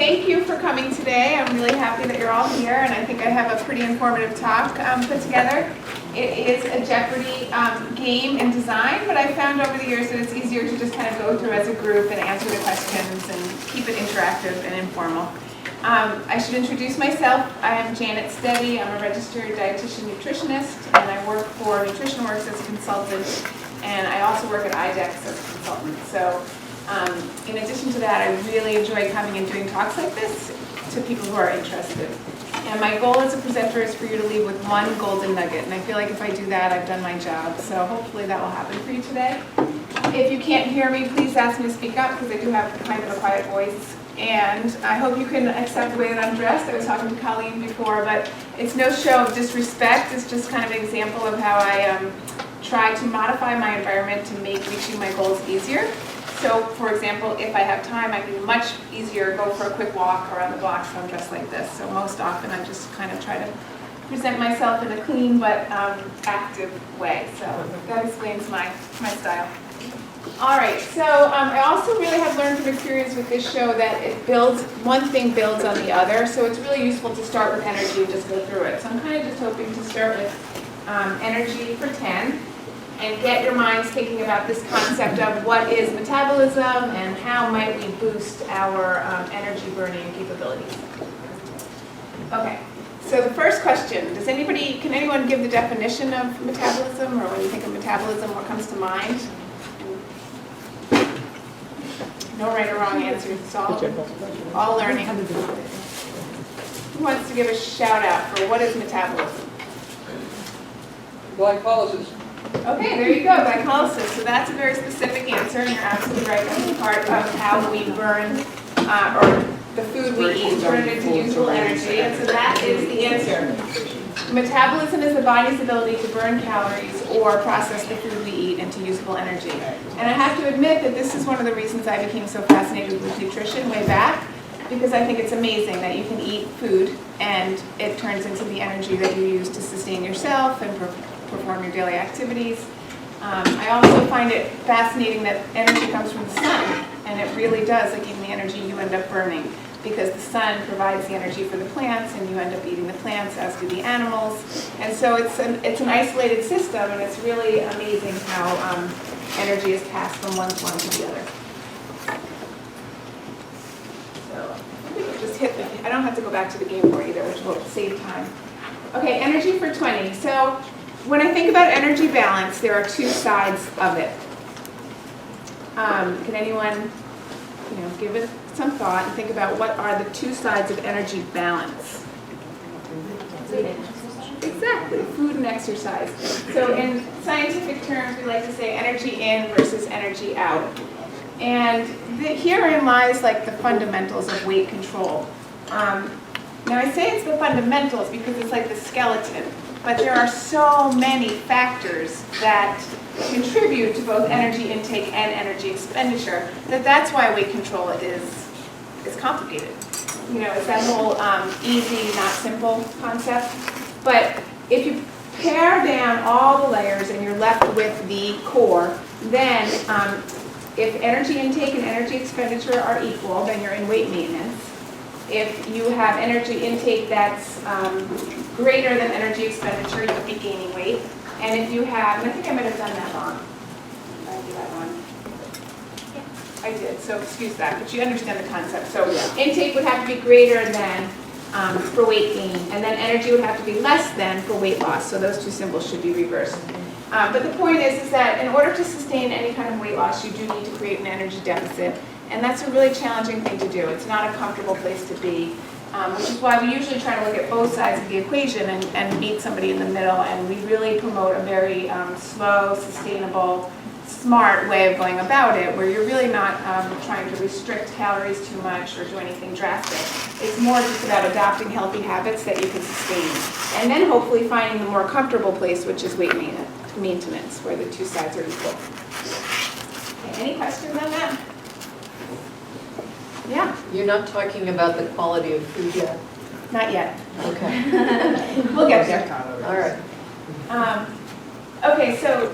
thank you for coming today. I'm really happy that you're all here, and I think I have a pretty informative talk put together. It is a Jeopardy game in design, but I found over the years that it's easier to just kind of go through as a group and answer the questions and keep it interactive and informal. I should introduce myself. I am Janet Steady. I'm a registered dietitian nutritionist, and I work for NutritionWorks as a consultant, and I also work at IDEX as a consultant. So in addition to that, I really enjoy coming and doing talks like this to people who are interested. And my goal as a presenter is for you to leave with one golden nugget, and I feel like if I do that, I've done my job. So hopefully that will happen for you today. If you can't hear me, please ask me to speak up, because I do have kind of a quiet voice. And I hope you can accept the way that I'm dressed. I was talking to Colleen before, but it's no show of disrespect. It's just kind of an example of how I try to modify my environment to make reaching my goals easier. So, for example, if I have time, I can much easier go for a quick walk around the block if I'm dressed like this. So most often I just kind of try to present myself in a clean but active way. So that explains my style. All right, so I also really have learned from experience with this show that it builds, one thing builds on the other, so it's really useful to start with energy and just go through it. So I'm kind of just hoping to start with energy for 10 and get your minds thinking about this concept of what is metabolism and how might we boost our energy burning capabilities. Okay, so the first question, can anyone give the definition of metabolism, or when you think of metabolism, what comes to mind? No right or wrong answers. It's all learning. Who wants to give a shout out for what is metabolism? Glycolysis. Okay, there you go, glycolysis. So that's a very specific answer, and you're absolutely right. That's part of how we burn, or the food we eat, turn it into usable energy. And so that is the answer. Metabolism is the body's ability to burn calories or process the food we eat into usable energy. And I have to admit that this is one of the reasons I became so fascinated with nutrition way back, because I think it's amazing that you can eat food and it turns into the energy that you use to sustain yourself and perform your daily activities. I also find it fascinating that energy comes from the sun, and it really does, like even the energy you end up burning, because the sun provides the energy for the plants, and you end up eating the plants, as do the animals. And so it's an isolated system, and it's really amazing how energy is passed from one form to the other. So just hit I don't have to go back to the game board either, which will save time. Okay, energy for 20. So when I think about energy balance, there are two sides of it. Can anyone give it some thought and think about what are the two sides of energy balance? Exactly, food and exercise. So in scientific terms, we like to say energy in versus energy out. And herein lies like the fundamentals of weight control. Now I say it's the fundamentals because it's like the skeleton, but there are so many factors that contribute to both energy intake and energy expenditure that's why weight control is complicated. It's that whole easy, not simple concept. But if you pare down all the layers and you're left with the core, then if energy intake and energy expenditure are equal, then you're in weight maintenance. If you have energy intake that's greater than energy expenditure, you'll be gaining weight. And if you have, and I think I might have done that wrong. Did I do that wrong? I did, so excuse that, but you understand the concept. So intake would have to be greater than for weight gain, and then energy would have to be less than for weight loss. So those two symbols should be reversed. But the point is that in order to sustain any kind of weight loss, you do need to create an energy deficit. And that's a really challenging thing to do. It's not a comfortable place to be, which is why we usually try to look at both sides of the equation and meet somebody in the middle. And we really promote a very slow, sustainable, smart way of going about it, where you're really not trying to restrict calories too much or do anything drastic. It's more just about adopting healthy habits that you can sustain. And then hopefully finding the more comfortable place, which is weight maintenance, where the two sides are equal. Okay, any questions on that? Yeah? You're not talking about the quality of food yet? Not yet. Okay. We'll get there. All right. Okay, so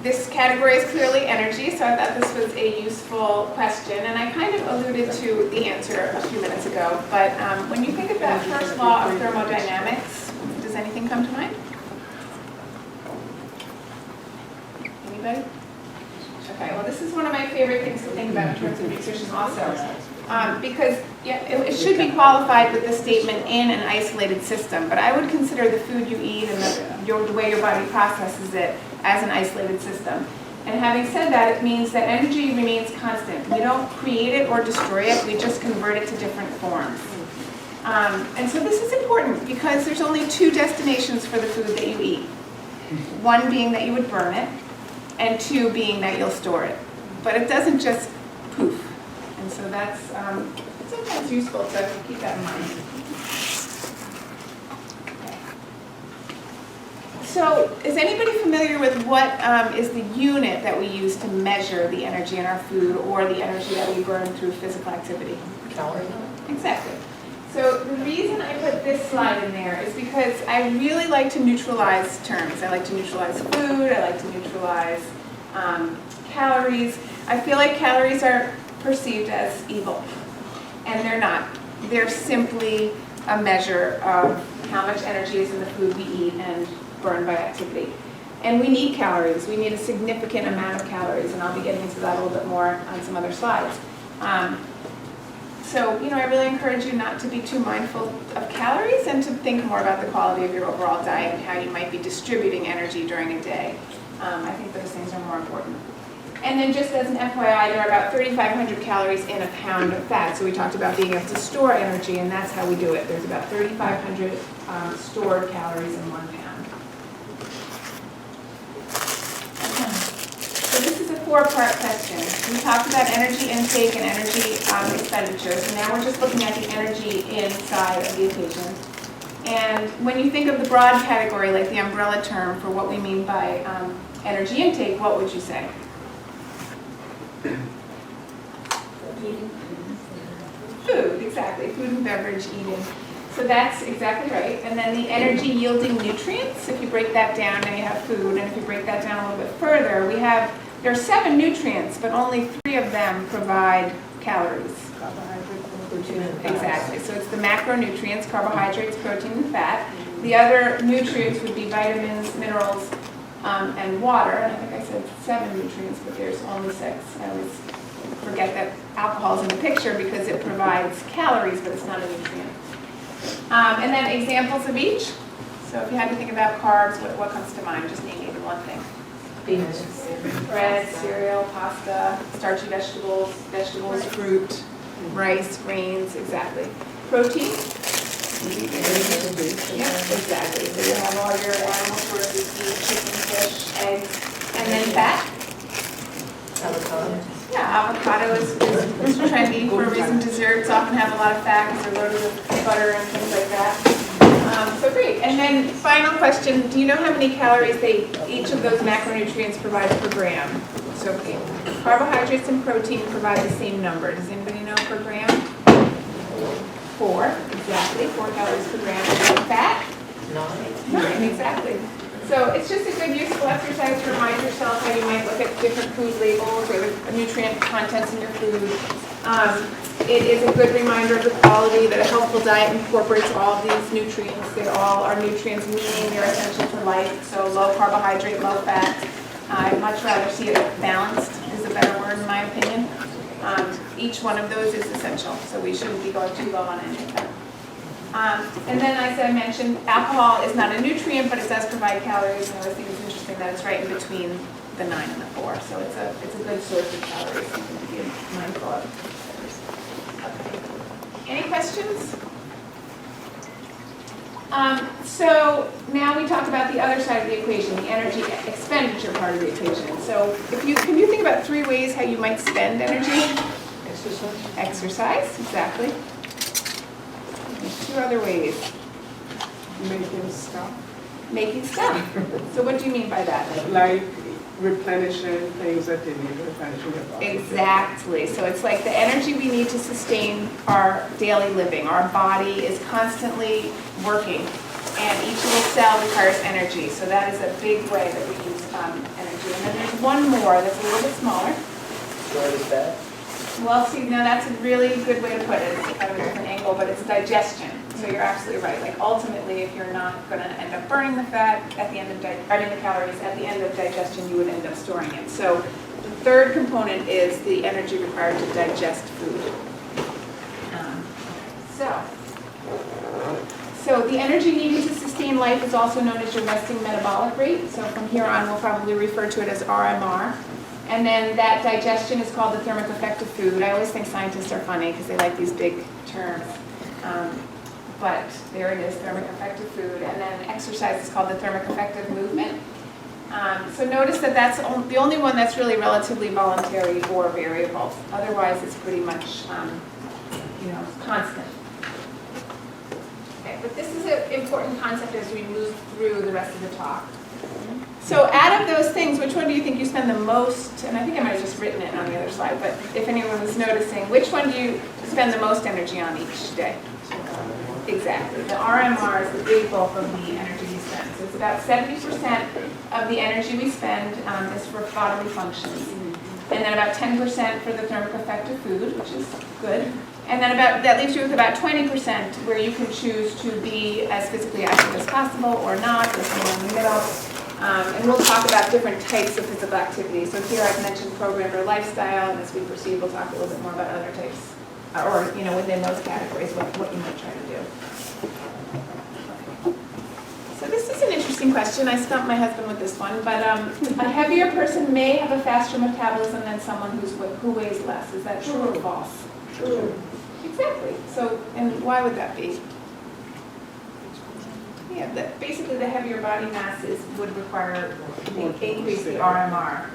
This category is clearly energy, so I thought this was a useful question, and I kind of alluded to the answer a few minutes ago, but when you think of that first law of thermodynamics, does anything come to mind? Anybody? Okay, well, this is one of my favorite things to think about in terms of nutrition also, because yeah, it should be qualified with the statement in an isolated system, but I would consider the food you eat and the way your body processes it as an isolated system. And having said that, it means that energy remains constant. We don't create it or destroy it, we just convert it to different forms. And so this is important because there's only two destinations for the food that you eat. One being that you would burn it, and two being that you'll store it. But it doesn't just poof. And so that's sometimes useful to keep that in mind. So is anybody familiar with what is the unit that we use to measure the energy in our food or the energy that we burn through physical activity? Calorie. Exactly. So the reason I put this slide in there is because I really like to neutralize terms. I like to neutralize food, I like to neutralize calories. I feel like calories are perceived as evil, and they're not. They're simply a measure of how much energy is in the food we eat and burn by activity. And we need calories. We need a significant amount of calories, and I'll be getting into that a little bit more on some other slides. So, I really encourage you not to be too mindful of calories and to think more about the quality of your overall diet and how you might be distributing energy during a day. I think those things are more important. And then just as an FYI, there are about 3,500 calories in a pound of fat. So we talked about being able to store energy, and that's how we do it. There's about 3,500 stored calories in 1 pound. So this is a 4-part question. We talked about energy intake and energy expenditure. So now we're just looking at the energy inside of the equation. And when you think of the broad category, like the umbrella term for what we mean by energy intake, what would you say? Food, exactly. Food and beverage eating. So that's exactly right. And then the energy yielding nutrients, if you break that down, now you have food, and if you break that down a little bit further, there are 7 nutrients, but only 3 of them provide calories. Exactly. So it's the macronutrients, carbohydrates, protein, and fat. The other nutrients would be vitamins, minerals, and water. And I think I said 7 nutrients, but there's only 6. I always forget that alcohol is in the picture because it provides calories, but it's not a nutrient. And then examples of each. So if you had to think about carbs, what comes to mind? Just name even one thing. Beans. Bread, cereal, pasta, starchy vegetables, fruit, rice, grains, exactly. Protein? Yeah, exactly. So you have all your animal sources, beef, chicken, fish, eggs, and then fat? Avocado. Yeah, avocado is trendy for a reason. Desserts often have a lot of fat because they're loaded with butter and things like that. So great. And then final question, do you know how many calories each of those macronutrients provides per gram? So okay, carbohydrates and protein provide the same number. Does anybody know per gram? 4, exactly, 4 calories per gram. And fat? 9, exactly. So it's just a good useful exercise to remind yourself how you might look at different food labels or the nutrient contents in your food. It is a good reminder of the quality that a healthful diet incorporates all of these nutrients. They all are nutrients, meaning they're essential for life. So low carbohydrate, low fat. I'd much rather see it balanced, is a better word in my opinion. Each one of those is essential, so we shouldn't be going too low on any of them. And then, as I mentioned, alcohol is not a nutrient, but it does provide calories, and I always think it's interesting that it's right in between the 9 and the 4. So it's a good source of calories, something to be mindful of. Okay. Any questions? So now we talked about the other side of the equation, the energy expenditure part of the equation. So can you think about 3 ways how you might spend energy? Exercise, exactly. There's 2 other ways. Making stuff. So what do you mean by that? Like replenishing things that they need, replenishing their body. Exactly. So it's like the energy we need to sustain our daily living. Our body is constantly working, and each little cell requires energy. So that is a big way that we use energy two. And then there's one more that's a little bit smaller. Short is bad. Well, see, now that's a really good way to put it. It's kind of a different angle, but it's digestion. So you're absolutely right. Like ultimately, if you're not going to end up burning the fat at the end of the calories at the end of digestion, you would end up storing it. So the third component is the energy required to digest food. So the energy needed to sustain life is also known as your resting metabolic rate. So from here on, we'll probably refer to it as RMR. And then that digestion is called the thermic effect of food. I always think scientists are funny because they like these big terms. But there it is, thermic effect of food. And then exercise is called the thermic effect of movement. So notice that that's the only one that's really relatively voluntary or variable. Otherwise, it's pretty much constant. Okay, but this is an important concept as we move through the rest of the talk. So out of those things, which one do you think you spend the most, and I think I might have just written it on the other slide, but if anyone was noticing, which one do you spend the most energy on each day? Exactly. The RMR is the big bulk of the energy we spend. So it's about 70% of the energy we spend is for bodily functions. And then about 10% for the thermic effect of food, which is good. And then that leaves you with about 20% where you can choose to be as physically active as possible or not, or somewhere in the middle. And we'll talk about different types of physical activity. So here I've mentioned programmed or lifestyle, and as we proceed, we'll talk a little bit more about other types, or within those categories, what you might try to do. So this is an interesting question. I stumped my husband with this one, but a heavier person may have a faster metabolism than someone who weighs less. Is that true or false? True. Exactly. So, and why would that be? Yeah, basically the heavier body mass would require increase the RMR.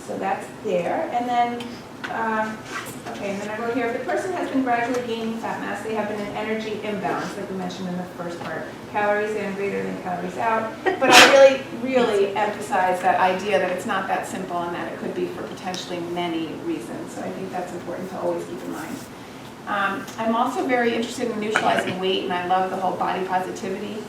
So that's there. And then, and then I wrote here, if the person has been gradually gaining fat mass, they have been in energy imbalance, like we mentioned in the first part. Calories in greater than calories out. But I really, really emphasize that idea that it's not that simple and that it could be for potentially many reasons. So I think that's important to always keep in mind. I'm also very interested in neutralizing weight, and I love the whole body positivity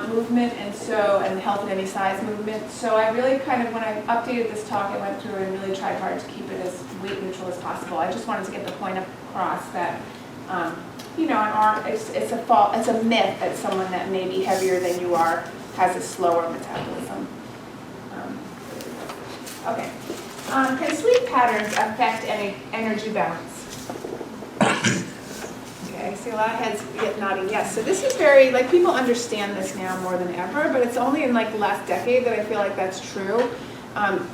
movement, and the health at any size movement. So I really when I updated this talk, I went through and really tried hard to keep it as weight neutral as possible. I just wanted to get the point across that, it's a myth that someone that may be heavier than you are has a slower metabolism. Okay. Can sleep patterns affect any energy balance? Okay, I see a lot of heads nodding yes. So this is very, people understand this now more than ever, but it's only in the last decade that I feel like that's true,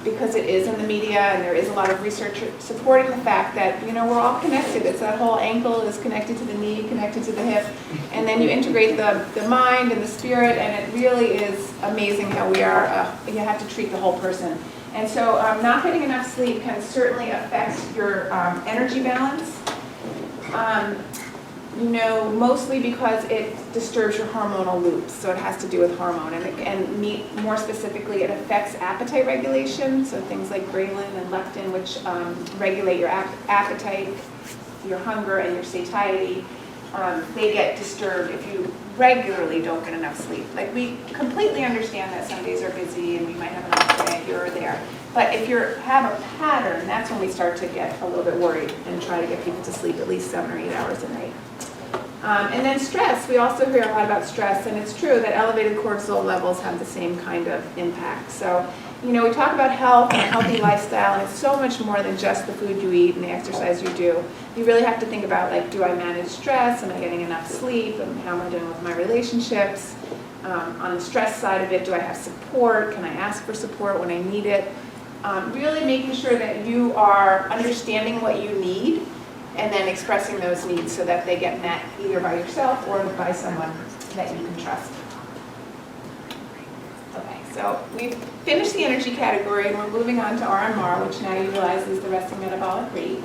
because it is in the media and there is a lot of research supporting the fact that, we're all connected. It's that whole ankle is connected to the knee, connected to the hip, and then you integrate the mind and the spirit, and it really is amazing how we are, you have to treat the whole person. And so not getting enough sleep can certainly affect your energy balance. Mostly because it disturbs your hormonal loops, so it has to do with hormone, and more specifically, it affects appetite regulation, so things like ghrelin and leptin, which regulate your appetite, your hunger, and your satiety. They get disturbed if you regularly don't get enough sleep. We completely understand that some days are busy and we might have an off day here or there. But if you have a pattern, that's when we start to get a little bit worried and try to get people to sleep at least 7 or 8 hours a night. And then stress, we also hear a lot about stress, and it's true that elevated cortisol levels have the same kind of impact. So, we talk about health and a healthy lifestyle, and it's so much more than just the food you eat and the exercise you do. You really have to think about, do I manage stress? Am I getting enough sleep? And how am I doing with my relationships? On the stress side of it, do I have support? Can I ask for support when I need it? Really making sure that you are understanding what you need and then expressing those needs so that they get met either by yourself or by someone that you can trust. Okay, so we've finished the energy category and we're moving on to RMR, which now you realize is the resting metabolic rate.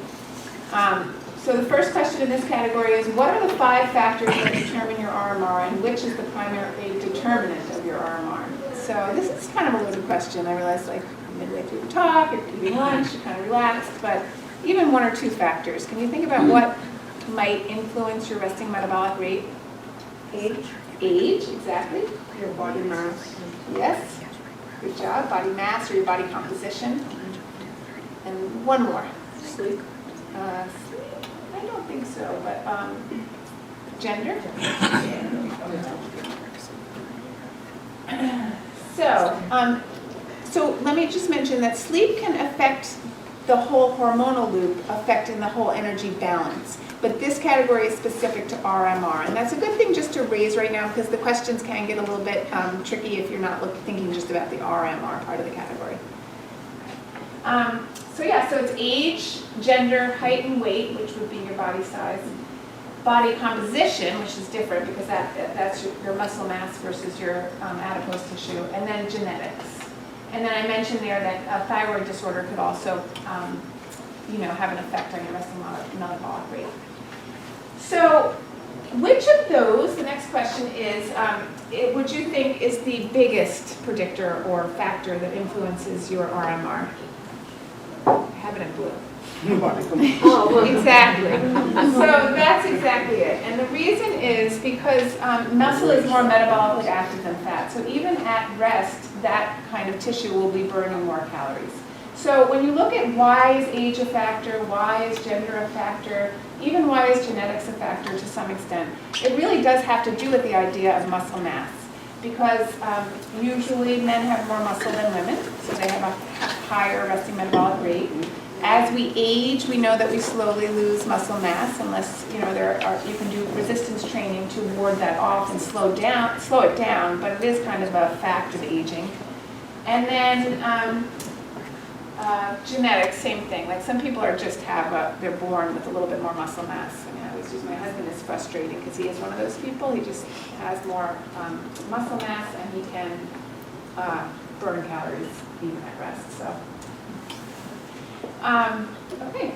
So the first question in this category is, what are the 5 factors that determine your RMR, and which is the primary determinant of your RMR? So this is kind of a loaded question. I realize midway through the talk, you're eating lunch, you're kind of relaxed, but even 1 or 2 factors. Can you think about what might influence your resting metabolic rate? Age. Age, exactly. Your body mass. Yes. Good job. Body mass or your body composition. And one more. Sleep. I don't think so, but gender. So let me just mention that sleep can affect the whole hormonal loop, affecting the whole energy balance. But this category is specific to RMR, and that's a good thing just to raise right now because the questions can get a little bit tricky if you're not thinking just about the RMR part of the category. So it's age, gender, height and weight, which would be your body size, body composition, which is different because that's your muscle mass versus your adipose tissue, and then genetics. And then I mentioned there that a thyroid disorder could also, have an effect on your resting metabolic rate. So, which of those, the next question is, would you think is the biggest predictor or factor that influences your RMR? Have it in blue. Exactly. So that's exactly it. And the reason is because muscle is more metabolically active than fat. So even at rest, that kind of tissue will be burning more calories. So when you look at why is age a factor, why is gender a factor, even why is genetics a factor to some extent, it really does have to do with the idea of muscle mass. Because usually men have more muscle than women, so they have a higher resting metabolic rate. As we age, we know that we slowly lose muscle mass unless you can do resistance training to ward that off and slow it down, but it is kind of a fact of aging. And then genetics, same thing. Like some people are just they're born with a little bit more muscle mass. I mean, I always use my husband is frustrating because he is one of those people. He just has more muscle mass and he can burn calories even at rest. So. Okay,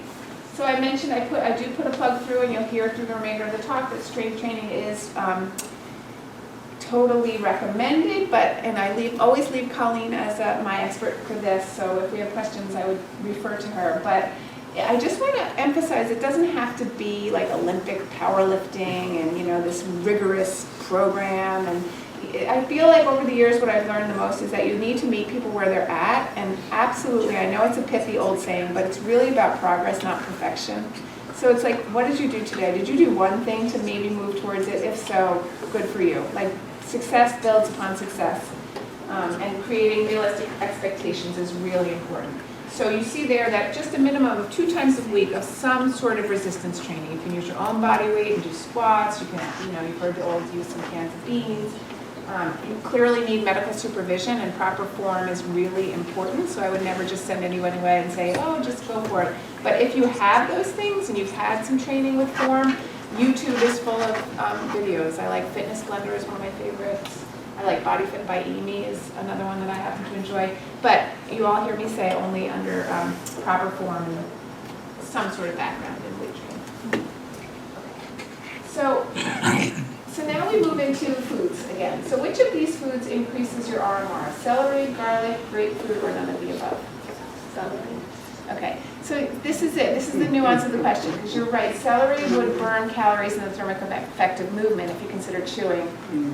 so I mentioned I do put a plug through, and you'll hear through the remainder of the talk that strength training is totally recommended. And I always leave Colleen as my expert for this. So if we have questions, I would refer to her. But I just want to emphasize it doesn't have to be like Olympic powerlifting and this rigorous program. And I feel like over the years what I've learned the most is that you need to meet people where they're at, and absolutely, I know it's a pithy old saying, but it's really about progress, not perfection. So it's like, what did you do today? Did you do one thing to maybe move towards it? If so, good for you. Like, success builds upon success, and creating realistic expectations is really important. So you see there that just a minimum of 2 times a week of some sort of resistance training. You can use your own body weight and do squats. You can, you've heard the old use some cans of beans. You clearly need medical supervision, and proper form is really important, so I would never just send anyone away and say, oh, just go for it. But if you have those things and you've had some training with form, YouTube is full of videos. I like Fitness Blender is one of my favorites. I like Body Fit by Amy is another one that I happen to enjoy. But you all hear me say only under proper form and some sort of background in weight training. So now we move into foods again. So which of these foods increases your RMR? Celery, garlic, grapefruit, or none of the above? Celery. Okay, so this is it. This is the nuance of the question, because you're right. Celery would burn calories in the thermic effect of movement if you consider chewing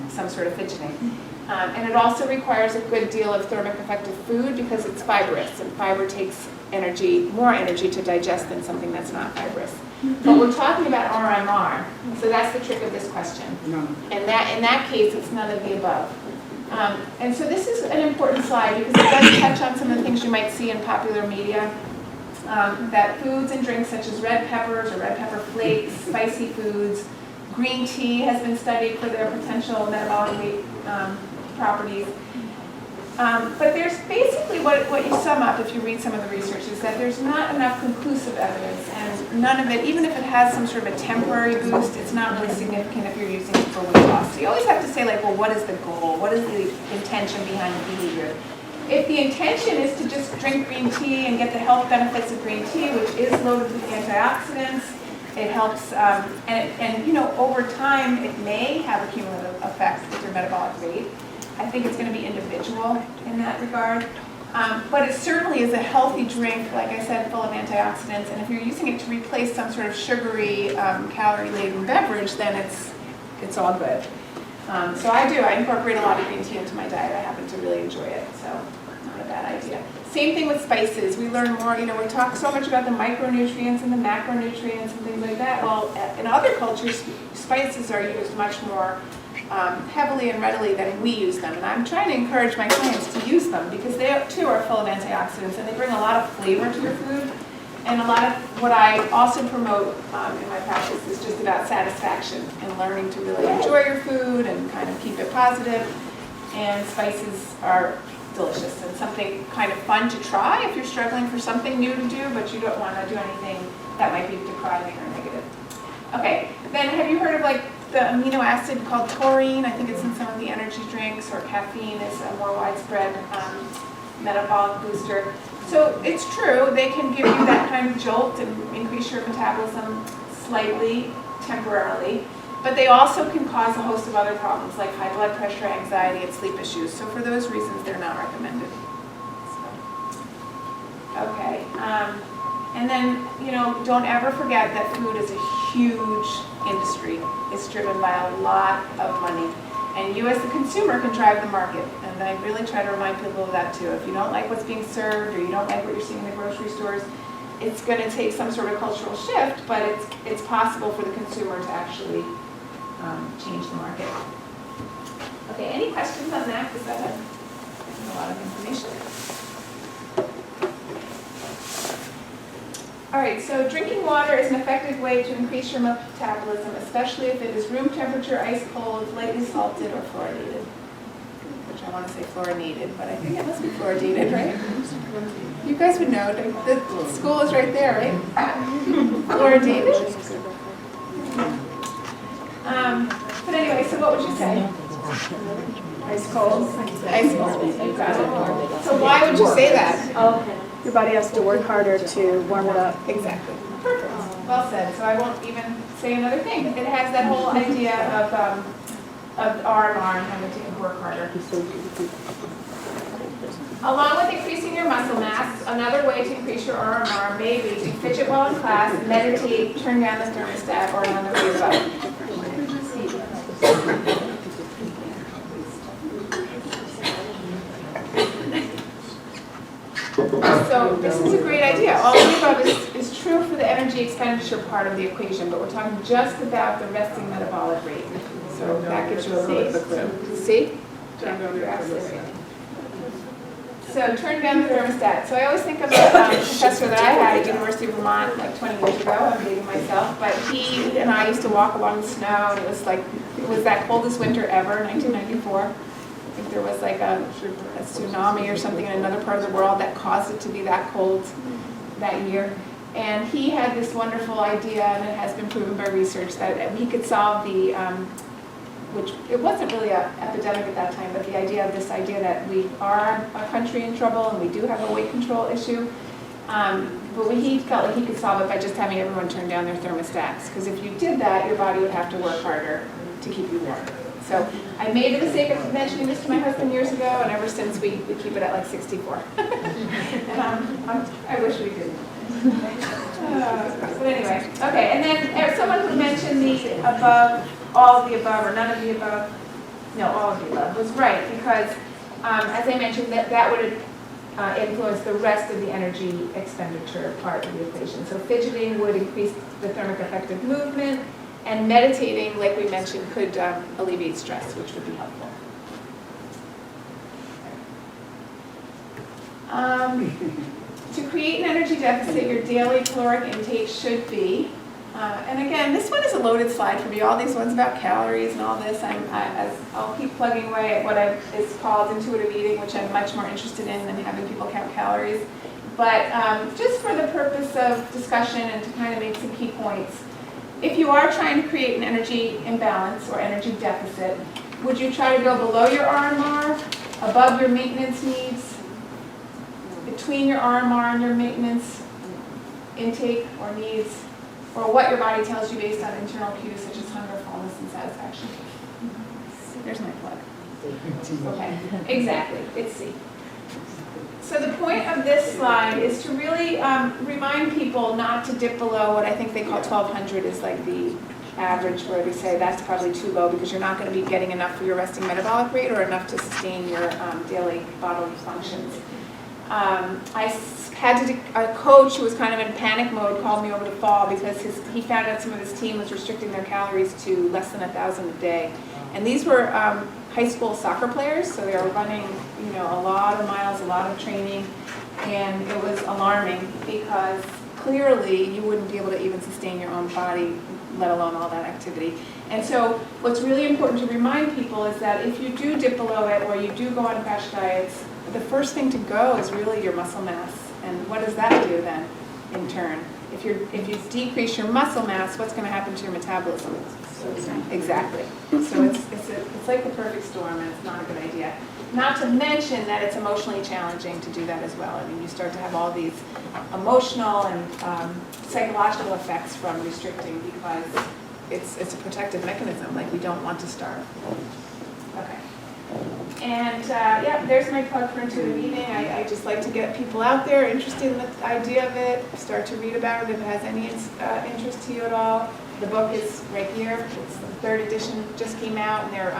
some sort of fidgeting. And it also requires a good deal of thermic effective food because it's fibrous, and fiber takes more energy to digest than something that's not fibrous. But we're talking about RMR, so that's the trick of this question. And in that case, it's none of the above. And so this is an important slide because it does touch on some of the things you might see in popular media. That foods and drinks such as red peppers or red pepper flakes, spicy foods, green tea has been studied for their potential metabolic properties. But there's basically what you sum up if you read some of the research is that there's not enough conclusive evidence, and none of it, even if it has some sort of a temporary boost, it's not really significant if you're using it for weight loss. So you always have to say, like, well, what is the goal? What is the intention behind the behavior? If the intention is to just drink green tea and get the health benefits of green tea, which is loaded with antioxidants, it helps, and over time, it may have a cumulative effect with your metabolic rate. I think it's going to be individual in that regard. But it certainly is a healthy drink, like I said, full of antioxidants. And if you're using it to replace some sort of sugary, calorie-laden beverage, then it's all good. So I do, I incorporate a lot of green tea into my diet. I happen to really enjoy it, so not a bad idea. Same thing with spices. We learn more, we talk so much about the micronutrients and the macronutrients and things like that. Well, in other cultures, spices are used much more heavily and readily than we use them. And I'm trying to encourage my clients to use them because they too are full of antioxidants and they bring a lot of flavor to your food. And a lot of what I also promote in my practice is just about satisfaction and learning to really enjoy your food and kind of keep it positive. And spices are delicious and something kind of fun to try if you're struggling for something new to do, but you don't want to do anything that might be depriving or negative. Okay, then have you heard of like the amino acid called taurine? I think it's in some of the energy drinks, or caffeine is a more widespread metabolic booster. So it's true, they can give you that kind of jolt and increase your metabolism slightly, temporarily, but they also can cause a host of other problems like high blood pressure, anxiety, and sleep issues. So for those reasons, they're not recommended. So, okay, and then, don't ever forget that food is a huge industry. It's driven by a lot of money. And you as the consumer can drive the market. And I really try to remind people of that too. If you don't like what's being served or you don't like what you're seeing in the grocery stores, it's going to take some sort of cultural shift, but it's possible for the consumer to actually change the market. Okay, any questions on that? Because that has a lot of information. All right, so drinking water is an effective way to increase your metabolism, especially if it is room temperature, ice cold, lightly salted, or fluoridated. Which I want to say fluorinated, but I think it must be fluoridated, right? You guys would know. The school is right there, right? Fluoridated? But anyway, so what would you say? Ice cold? Ice cold. You got it. So why would you say that? Okay. Your body has to work harder to warm it up. Exactly. Perfect. Well said. So I won't even say another thing. It has that whole idea of RMR and having to work harder. Along with increasing your muscle mass, another way to increase your RMR may be to fidget well in class, meditate, turn down the thermostat, or none of the above. So this is a great idea. All of the above is true for the energy expenditure part of the equation, but we're talking just about the resting metabolic rate. So that gives you a little bit of a clue. See? Yeah, you're absolutely right. So turn down the thermostat. So I always think of a professor that I had at University of Vermont like 20 years ago. I'm dating myself, but he and I used to walk along the snow, and it was that coldest winter ever, 1994. I think there was like a tsunami or something in another part of the world that caused it to be that cold that year. And he had this wonderful idea, and it has been proven by research, that he could solve the which it wasn't really an epidemic at that time, but the idea that we are a country in trouble and we do have a weight control issue. But he felt like he could solve it by just having everyone turn down their thermostats. Because if you did that, your body would have to work harder to keep you warm. So I made the mistake of mentioning this to my husband years ago, and ever since we keep it at like 64. And I wish we did. But anyway, okay, and then someone who mentioned the above, all of the above, or none of the above, no, all of the above, was right, because as I mentioned, that would influence the rest of the energy expenditure part of the equation. So fidgeting would increase the thermic effect of movement, and meditating, like we mentioned, could alleviate stress, which would be helpful. To create an energy deficit, your daily caloric intake should be, and again, this one is a loaded slide for me. All these ones about calories and all this, I'll keep plugging away at what is called intuitive eating, which I'm much more interested in than having people count calories. But just for the purpose of discussion and to kind of make some key points, if you are trying to create an energy imbalance or energy deficit, would you try to go below your RMR, above your maintenance needs, between your RMR and your maintenance intake or needs, or what your body tells you based on internal cues such as hunger, fullness, and satisfaction? There's my plug. Okay, exactly, it's C. So the point of this slide is to really remind people not to dip below what I think they call 1200 is like the average where they say that's probably too low because you're not going to be getting enough for your resting metabolic rate or enough to sustain your daily bodily functions. A coach who was kind of in panic mode called me over the fall because he found out some of his team was restricting their calories to less than 1,000 a day. And these were high school soccer players, so they were running, a lot of miles, a lot of training, and it was alarming because clearly you wouldn't be able to even sustain your own body, let alone all that activity. And so what's really important to remind people is that if you do dip below it or you do go on crash diets, the first thing to go is really your muscle mass. And what does that do then, in turn? If you decrease your muscle mass, what's going to happen to your metabolism? Exactly. So it's like the perfect storm, and it's not a good idea. Not to mention that it's emotionally challenging to do that as well. I mean, you start to have all these emotional and psychological effects from restricting because it's a protective mechanism. Like, we don't want to starve. Okay. And yeah, there's my plug for intuitive eating. I just like to get people out there interested in the idea of it, start to read about it if it has any interest to you at all. The book is right here. It's the 3rd edition, just came out, and they're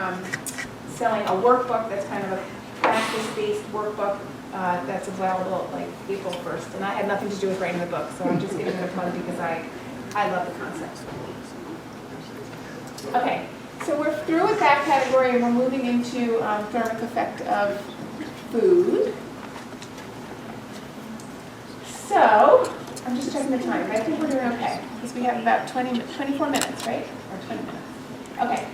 selling a workbook that's kind of a practice-based workbook that's available like April 1st. And I had nothing to do with writing the book, so I'm just giving it a plug because I love the concept. Okay. So we're through with that category and we're moving into thermic effect of food. So, I'm just checking the time, but I think we're doing okay because we have about 24 minutes, right? Or 20 minutes. Okay.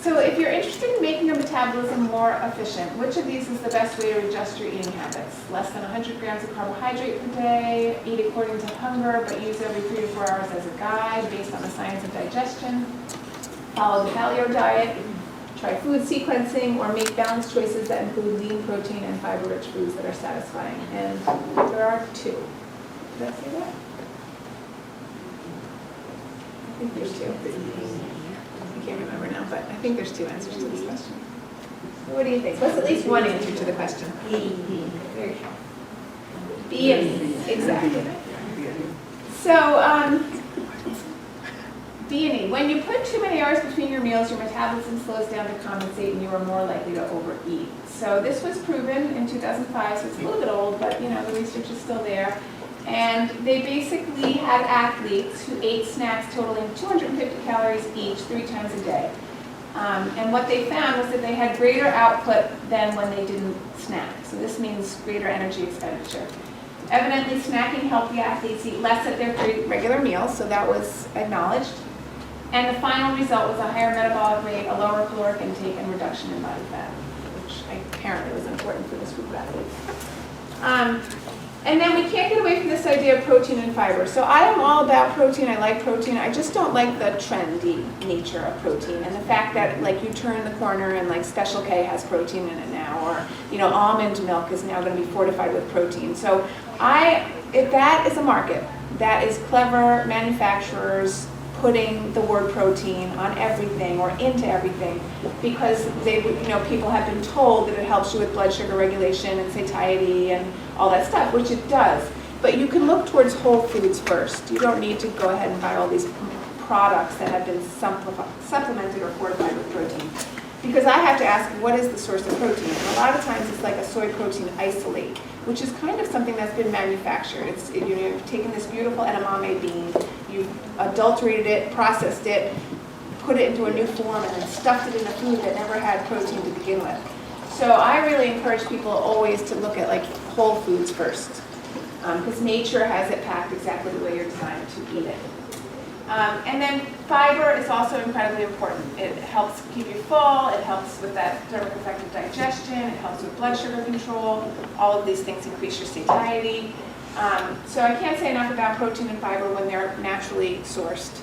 So if you're interested in making your metabolism more efficient, which of these is the best way to adjust your eating habits? Less than 100 grams of carbohydrate per day, eat according to hunger, but use every 3 to 4 hours as a guide based on the science of digestion. Follow the paleo diet, try food sequencing, or make balanced choices that include lean protein and fiber-rich foods that are satisfying. And there are 2. Did I say that? I think there's 2. I can't remember now, but I think there's 2 answers to this question. What do you think? What's at least one answer to the question? Very cool. B and E, exactly. So, B and E. When you put too many hours between your meals, your metabolism slows down to compensate and you are more likely to overeat. So this was proven in 2005, so it's a little bit old, but the research is still there. And they basically had athletes who ate snacks totaling 250 calories each 3 times a day. And what they found was that they had greater output than when they didn't snack. So this means greater energy expenditure. Evidently, snacking helped the athletes eat less at their 3 regular meals, so that was acknowledged. And the final result was a higher metabolic rate, a lower caloric intake, and reduction in body fat, which apparently was important for this group of athletes. And then we can't get away from this idea of protein and fiber. So I am all about protein. I like protein. I just don't like the trendy nature of protein and the fact that you turn the corner and Special K has protein in it now, or almond milk is now going to be fortified with protein. So if that is a market, that is clever manufacturers putting the word protein on everything or into everything because people have been told that it helps you with blood sugar regulation and satiety and all that stuff, which it does. But you can look towards whole foods first. You don't need to go ahead and buy all these products that have been supplemented or fortified with protein. Because I have to ask, what is the source of protein? And a lot of times it's like a soy protein isolate, which is kind of something that's been manufactured. You've taken this beautiful edamame bean, you've adulterated it, processed it, put it into a new form, and then stuffed it in a food that never had protein to begin with. So I really encourage people always to look at whole foods first, because nature has it packed exactly the way you're designed to eat it. And then fiber is also incredibly important. It helps keep you full, it helps with that thermic effect of digestion, it helps with blood sugar control. All of these things increase your satiety. So I can't say enough about protein and fiber when they're naturally sourced.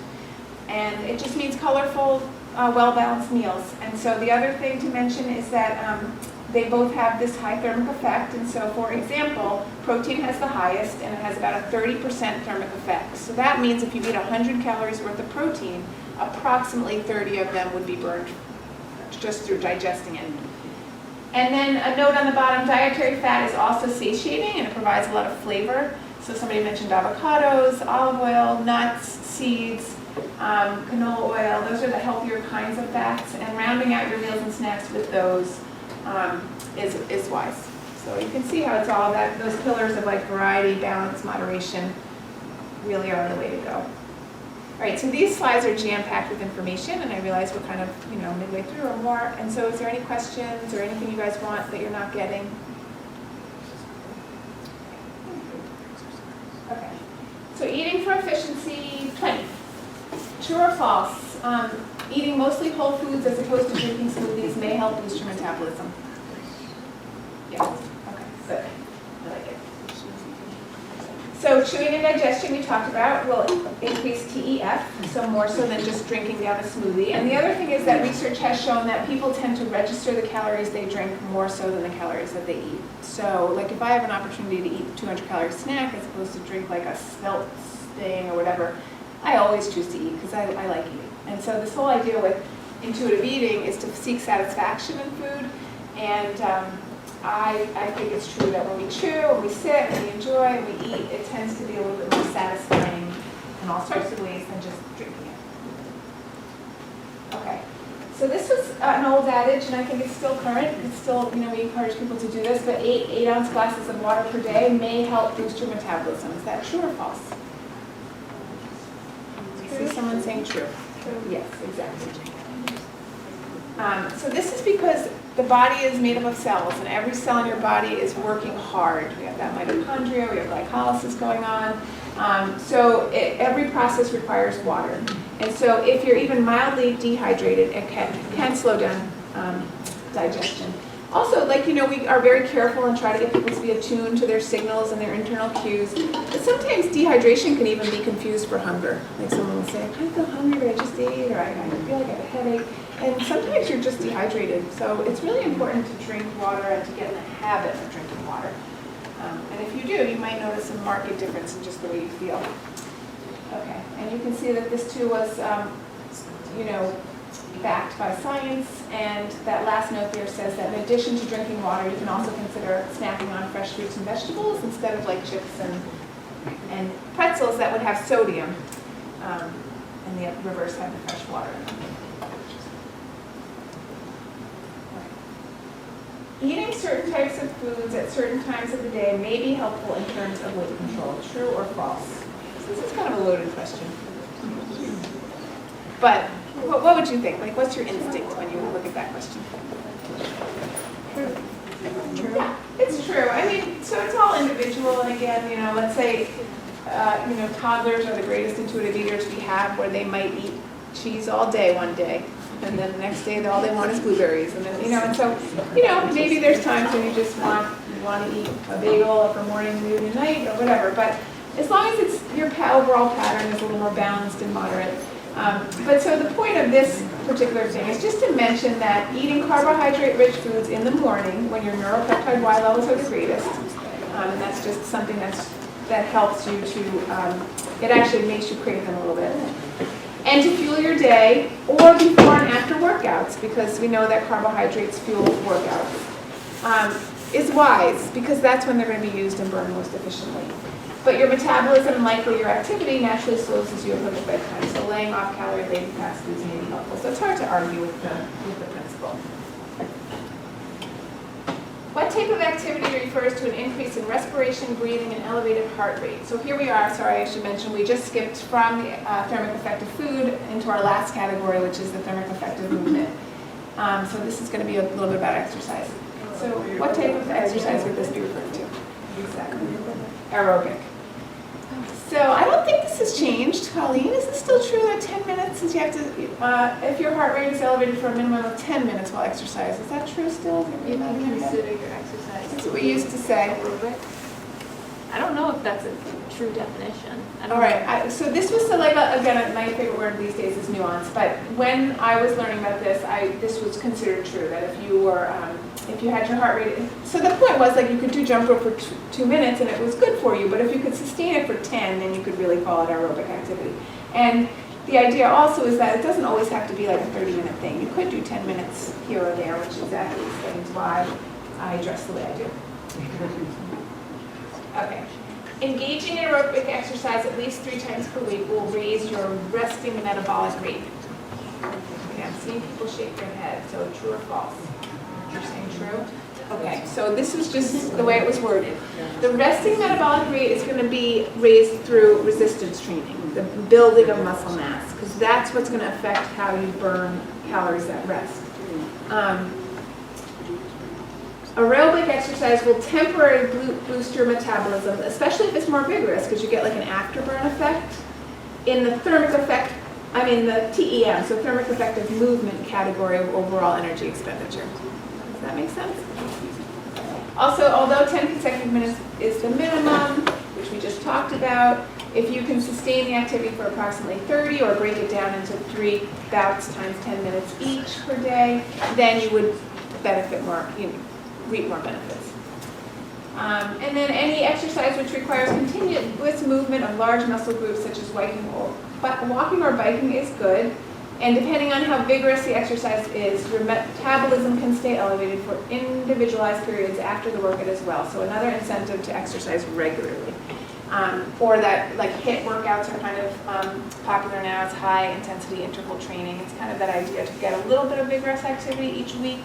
And it just means colorful, well-balanced meals. And so the other thing to mention is that they both have this high thermic effect. And so, for example, protein has the highest, and it has about a 30% thermic effect. So that means if you eat 100 calories worth of protein, approximately 30 of them would be burned just through digesting it. And then a note on the bottom, dietary fat is also satiating, and it provides a lot of flavor. So somebody mentioned avocados, olive oil, nuts, seeds. canola oil, those are the healthier kinds of fats, and rounding out your meals and snacks with those is wise. So you can see how it's all that, those pillars of like variety, balance, moderation really are the way to go. All right, so these slides are jam-packed with information, and I realize we're kind of, midway through or more. And so is there any questions or anything you guys want that you're not getting? Okay. So eating for efficiency, 20. True or false? Eating mostly whole foods as opposed to drinking smoothies may help boost your metabolism. Yes. Okay, good. I like it. So chewing and digestion we talked about will increase TEF, so more so than just drinking down a smoothie. And the other thing is that research has shown that people tend to register the calories they drink more so than the calories that they eat. So like if I have an opportunity to eat a 200-calorie snack as opposed to drink like a svelte thing or whatever, I always choose to eat because I like eating. And so this whole idea with intuitive eating is to seek satisfaction in food. And I think it's true that when we chew, when we sit, and we enjoy, and we eat, it tends to be a little bit more satisfying in all sorts of ways than just drinking it. Okay, so this was an old adage, and I think it's still current. It's still, we encourage people to do this, but 8-ounce glasses of water per day may help boost your metabolism. Is that true or false? I see someone saying true. Yes, exactly. So this is because the body is made up of cells, and every cell in your body is working hard. We have that mitochondria, we have glycolysis going on. Every process requires water. And so if you're even mildly dehydrated, it can slow down digestion. Also, we are very careful and try to get people to be attuned to their signals and their internal cues. But sometimes dehydration can even be confused for hunger. Like someone will say, I feel hungry, but I just ate, or I feel like I have a headache. And sometimes you're just dehydrated. So it's really important to drink water and to get in the habit of drinking water. And if you do, you might notice a marked difference in just the way you feel. Okay, and you can see that this too was, backed by science, and that last note there says that in addition to drinking water, you can also consider snacking on fresh fruits and vegetables instead of like chips and pretzels that would have sodium, and the reverse have the fresh water in them. Eating certain types of foods at certain times of the day may be helpful in terms of weight control. True or false? So this is kind of a loaded question. But what would you think? Like, what's your instinct when you look at that question? True. Yeah, it's true. I mean, so it's all individual. And again, let's say, toddlers are the greatest intuitive eaters we have, where they might eat cheese all day one day, and then the next day all they want is blueberries. And then, and so, maybe there's times when you just want to eat a bagel for morning, noon, and night, or whatever. But as long as it's your overall pattern is a little more balanced and moderate. But so the point of this particular thing is just to mention that eating carbohydrate-rich foods in the morning when your neuropeptide Y levels are the greatest, and that's just something that helps you to, it actually makes you crave them a little bit. And to fuel your day, or before and after workouts, because we know that carbohydrates fuel workouts, is wise, because that's when they're going to be used and burned most efficiently. But your metabolism and likely your activity naturally slows as you approach bedtime, so laying off calorie-laden fast foods may be helpful. So it's hard to argue with the principle. What type of activity refers to an increase in respiration, breathing, and elevated heart rate? So here we are, sorry, I should mention, we just skipped from the thermic effect of food into our last category, which is the thermic effect of movement. So this is going to be a little bit about exercise. So what type of exercise would this be referred to? Exactly. Aerobic. So I don't think this has changed. Colleen, is this still true that 10 minutes, since you have to, if your heart rate is elevated for a minimum of 10 minutes while exercise, is that true still? You can consider your exercise. That's what we used to say. I don't know if that's a true definition. All right, so this was again, my favorite word these days is nuance, but when I was learning about this, this was considered true, that if you were, if you had your heart rate, so the point was you could do jump rope for 2 minutes and it was good for you, but if you could sustain it for 10, then you could really call it aerobic activity. And the idea also is that it doesn't always have to be like a 30-minute thing. You could do 10 minutes here or there, which exactly explains why I dress the way I do. Okay. Engaging in aerobic exercise at least 3 times per week will raise your resting metabolic rate. Okay, I'm seeing people shake their head, so true or false? You're saying true? Okay, so this is just the way it was worded. The resting metabolic rate is going to be raised through resistance training, the building of muscle mass, because that's what's going to affect how you burn calories at rest. Aerobic exercise will temporarily boost your metabolism, especially if it's more vigorous, because you get like an afterburn effect. In the thermic effect, the TEM, so thermic effect of movement category of overall energy expenditure. Does that make sense? Also, although 10 consecutive minutes is the minimum, which we just talked about, if you can sustain the activity for approximately 30 or break it down into 3 bouts times 10 minutes each per day, then you would benefit more, reap more benefits. And then any exercise which requires continuous movement of large muscle groups such as walking or biking is good. And depending on how vigorous the exercise is, your metabolism can stay elevated for individualized periods after the workout as well. So another incentive to exercise regularly. Or that, like HIIT workouts are kind of popular now. It's high intensity interval training. It's kind of that idea to get a little bit of vigorous activity each week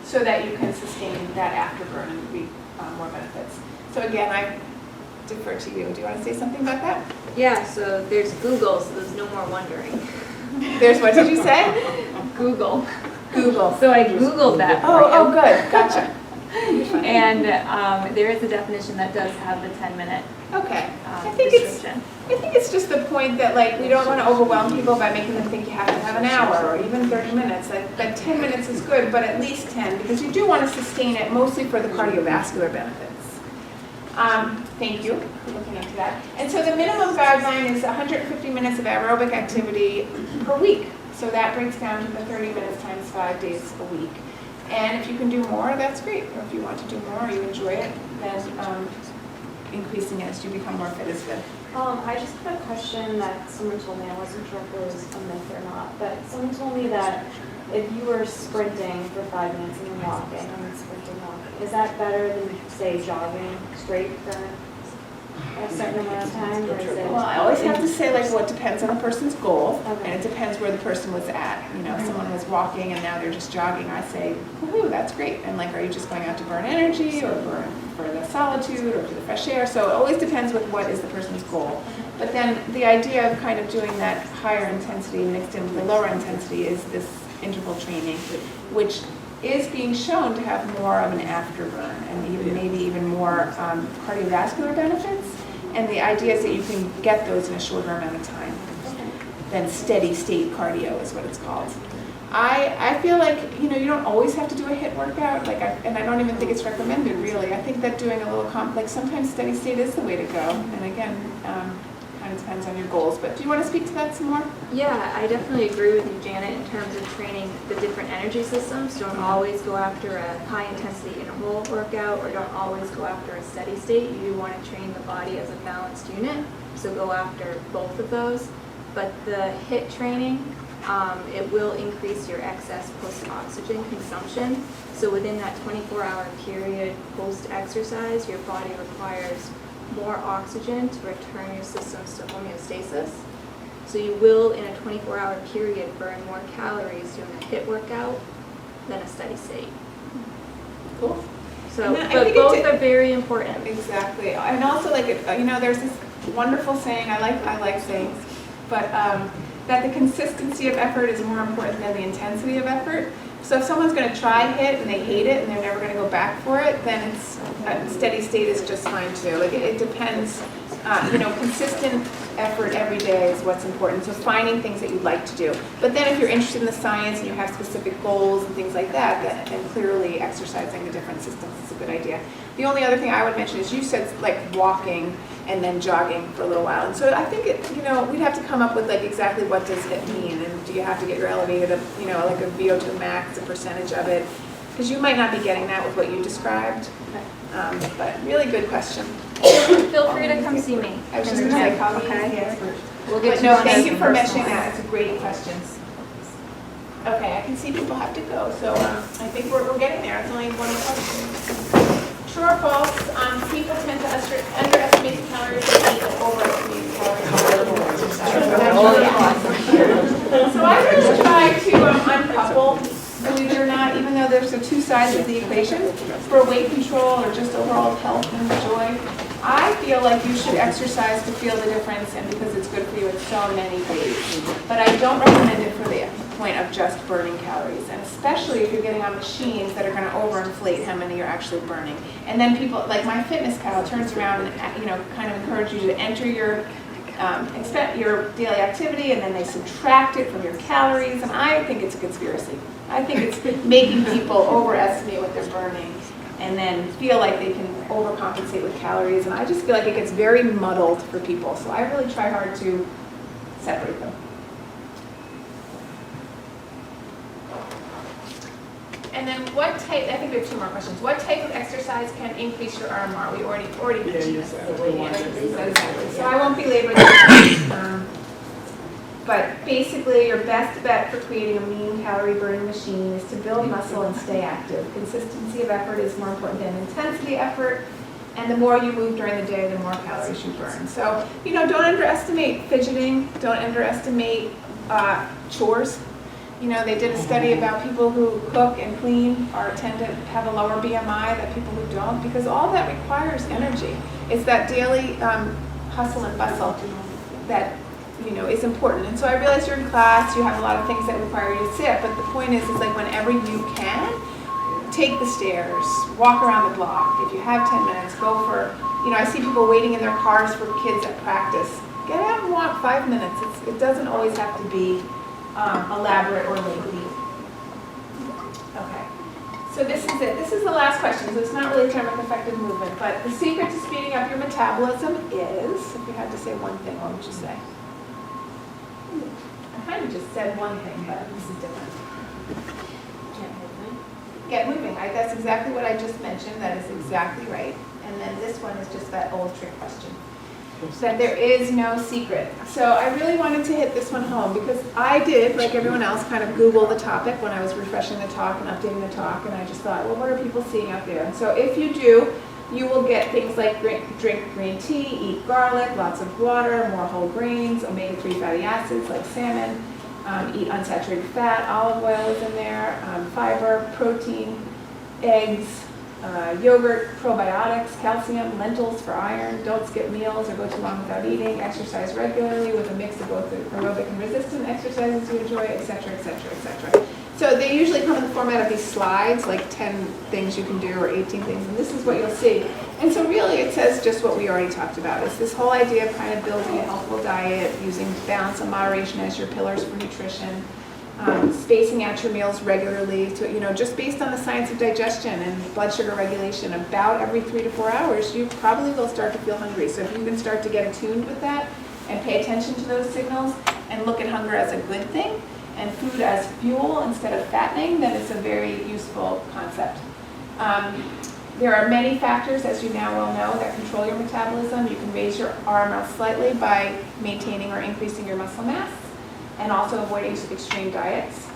so that you can sustain that afterburn and reap more benefits. So again, I defer to you. Do you want to say something about that? Yeah, so there's Google, so there's no more wondering. There's, what did you say? Google. Google. So I Googled that for you. Oh, good. Gotcha. And there is a definition that does have the 10-minute Okay. I think it's just the point that we don't want to overwhelm people by making them think you have to have an hour or even 30 minutes. But 10 minutes is good, but at least 10 because you do want to sustain it mostly for the cardiovascular benefits. Thank you for looking into that. And so the minimum guideline is 150 minutes of aerobic activity per week. So that breaks down to the 30 minutes times 5 days a week. And if you can do more, that's great. Or if you want to do more or you enjoy it, then increasing it as you become more fit is good. I just had a question that someone told me. I wasn't sure if it was a myth or not, but someone told me that if you were sprinting for 5 minutes and then walking, and then sprinting, walking, is that better than, say, jogging straight for a certain amount of time? Or is it Well, I always have to say, what depends on a person's goal, Okay. and it depends where the person was at. If someone was walking and now they're just jogging, I say, woohoo, that's great. And are you just going out to burn energy or for the solitude or for the fresh air? So it always depends with what is the person's goal. But then the idea of kind of doing that higher intensity mixed in with the lower intensity is this interval training, which is being shown to have more of an afterburn and maybe even more cardiovascular benefits. And the idea is that you can get those in a shorter amount of time than steady state cardio is what it's called. I feel like, you don't always have to do a HIIT workout, and I don't even think it's recommended really. I think that doing a little sometimes steady state is the way to go. And again, kind of depends on your goals. But do you want to speak to that some more? Yeah, I definitely agree with you, Janet, in terms of training the different energy systems. Don't always go after a high-intensity interval workout or don't always go after a steady state. You want to train the body as a balanced unit, so go after both of those. But the HIIT training, it will increase your excess post-oxygen consumption. So within that 24-hour period post-exercise, your body requires more oxygen to return your systems to homeostasis. So you will, in a 24-hour period, burn more calories doing a HIIT workout than a steady state. Cool. So, I but think both are very important. Exactly. And also, there's this wonderful saying, I like sayings, but that the consistency of effort is more important than the intensity of effort. So if someone's going to try HIIT and they hate it and they're never going to go back for it, then steady state is just fine too. It depends. Consistent effort every day is what's important. So finding things that you like to do. But then if you're interested in the science and you have specific goals and things like that, then clearly exercising the different systems is a good idea. The only other thing I would mention is you said walking and then jogging for a little while. And so I think we'd have to come up with exactly what does HIIT mean, and do you have to get your elevated up, a VO2 max, a percentage of it, because you might not be getting that with what you described. But really good question. Feel free to come see me. I was just going to say, call me. Okay. Yes. We'll get But you no, on thank some you for personal mentioning ones. that. It's a great question. Okay, I can see people have to go, so I think we're getting there. It's only one more question. True or false, people tend to underestimate the calories they eat and overestimate the calories they eat. So I really try to uncouple, believe it or not, even though there's the two sides of the equation, for weight control or just overall health and joy. I feel like you should exercise to feel the difference and because it's good for you in so many ways. But I don't recommend it for the point of just burning calories, and especially if you're getting on machines that are going to overinflate how many you're actually burning. And then people, like my fitness pal, turns around and kind of encourage you to enter your daily activity, and then they subtract it from your calories, and I think it's a conspiracy. I think it's making people overestimate what they're burning and then feel like they can overcompensate with calories, and I just feel like it gets very muddled for people, so I really try hard to separate them. And then what type, I think we have two more questions. What type of exercise can increase your RMR? We already mentioned you this. said we wanted to do that. Exactly. So I won't belabor that. But basically, your best bet for creating a mean calorie burning machine is to build muscle and stay active. Consistency of effort is more important than intensity effort. And the more you move during the day, the more calories you burn. So, don't underestimate fidgeting. Don't underestimate chores. They did a study about people who cook and clean tend to have a lower BMI than people who don't, because all that requires energy. It's that daily hustle and bustle that is important. And so I realize you're in class, you have a lot of things that require you to sit, but the point is like whenever you can, take the stairs, walk around the block. If you have 10 minutes, go for, I see people waiting in their cars for kids at practice. Get out and walk 5 minutes. It doesn't always have to be elaborate or lengthy. Okay, so this is it. This is the last question, so it's not really thermic effective movement, but the secret to speeding up your metabolism is, if you had to say one thing, what would you say? I kind of just said one thing, but this is different. Get moving. That's exactly what I just mentioned. That is exactly right. And then this one is just that old trick question. That there is no secret. So I really wanted to hit this one home because I did, like everyone else, kind of Google the topic when I was refreshing the talk and updating the talk, and I just thought, well, what are people seeing out there? And so if you do, you will get things like drink green tea, eat garlic, lots of water, more whole grains, omega-3 fatty acids like salmon, eat unsaturated fat, olive oil is in there, fiber, protein, eggs, yogurt, probiotics, calcium, lentils for iron, don't skip meals or go too long without eating, exercise regularly with a mix of both the aerobic and resistant exercises you enjoy, etc., etc., etc. So they usually come in the format of these slides, like 10 things you can do or 18 things, and this is what you'll see. And so really it says just what we already talked about. It's this whole idea of kind of building a healthful diet, using balance and moderation as your pillars for nutrition, spacing out your meals regularly, to, just based on the science of digestion and blood sugar regulation, about every 3 to 4 hours, you probably will start to feel hungry. So if you can start to get attuned with that and pay attention to those signals and look at hunger as a good thing and food as fuel instead of fattening, then it's a very useful concept. There are many factors, as you now well know, that control your metabolism. You can raise your RMR slightly by maintaining or increasing your muscle mass, and also avoiding extreme diets.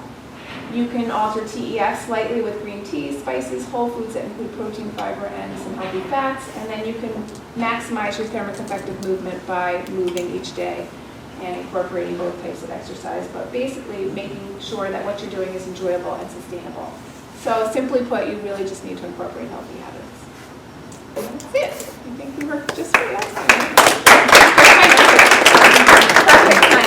You can alter TEF slightly with green teas, spices, whole foods that include protein, fiber, and some healthy fats. And then you can maximize your thermic effective movement by moving each day and incorporating both types of exercise, but basically making sure that what you're doing is enjoyable and sustainable. So simply put, you really just need to incorporate healthy habits. And that's it. I think we were just very awesome.